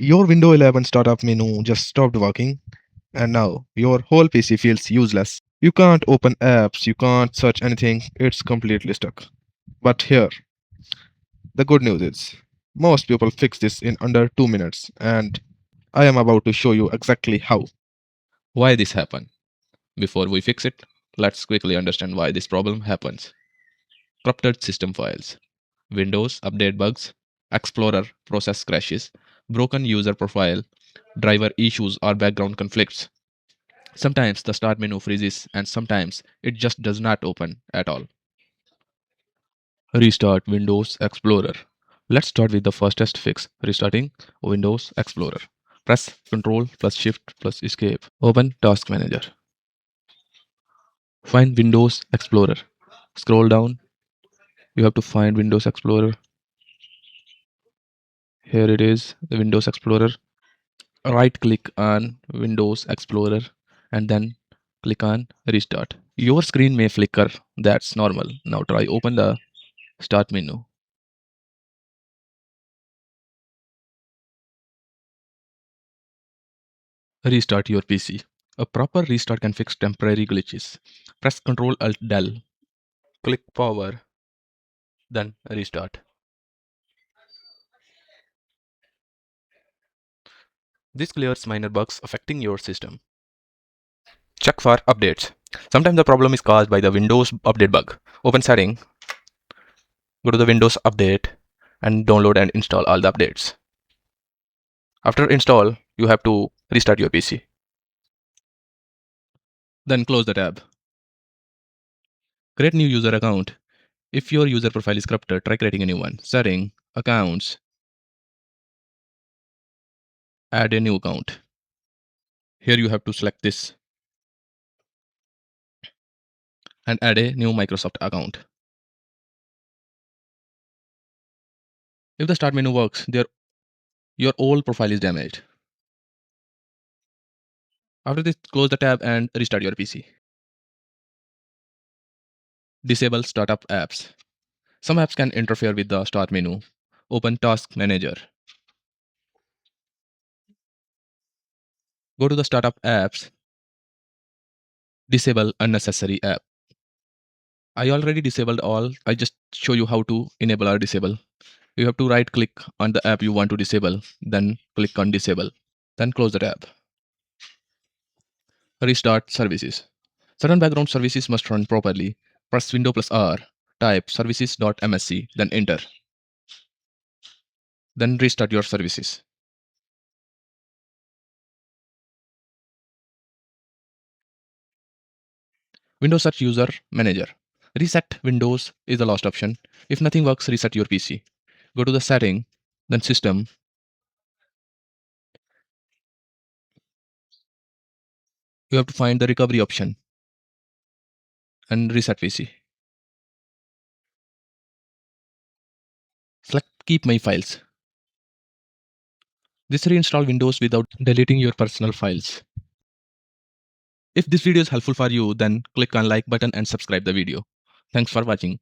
Your Windows 11 startup menu just stopped working, and now your whole PC feels useless. You can't open apps, you can't search anything, it's completely stuck. But here, the good news is, most people fix this in under 2 minutes, and I am about to show you exactly how. Why this happen? Before we fix it, let's quickly understand why this problem happens. Corrupted system files, Windows update bugs, Explorer process crashes, broken user profile, driver issues or background conflicts. Sometimes the start menu freezes and sometimes it just does not open at all. Restart Windows Explorer. Let's start with the fastest fix, restarting Windows Explorer. Press Ctrl plus Shift plus Escape. Open Task Manager. Find Windows Explorer. Scroll down. You have to find Windows Explorer. Here it is, the Windows Explorer. Right click on Windows Explorer and then click on Restart. Your screen may flicker, that's normal. Now try open the Start menu. Restart your PC. A proper restart can fix temporary glitches. Press Ctrl Alt Del. Click Power, then Restart. This clears minor bugs affecting your system. Check for updates. Sometimes the problem is caused by the Windows update bug. Open Setting, go to the Windows Update, and download and install all the updates. After install, you have to restart your PC. Then close the tab. Create new user account. If your user profile is corrupted, try creating a new one. Setting, Accounts, add a new account. Here you have to select this and add a new Microsoft account. If the start menu works, your old profile is damaged. After this, close the tab and restart your PC. Disable startup apps. Some apps can interfere with the start menu. Open Task Manager. Go to the startup apps. Disable unnecessary app. I already disabled all. I just show you how to enable or disable. You have to right click on the app you want to disable, then click on disable. Then close the tab. Restart services. Certain background services must run properly. Press Windows plus R, type services.msc, then enter. Then restart your services. Windows Search User Manager. Reset Windows is the last option. If nothing works, reset your PC. Go to the setting, then system. You have to find the recovery option and reset PC. Select Keep My Files. This reinstall Windows without deleting your personal files. If this video is helpful for you, then click on like button and subscribe the video. Thanks for watching.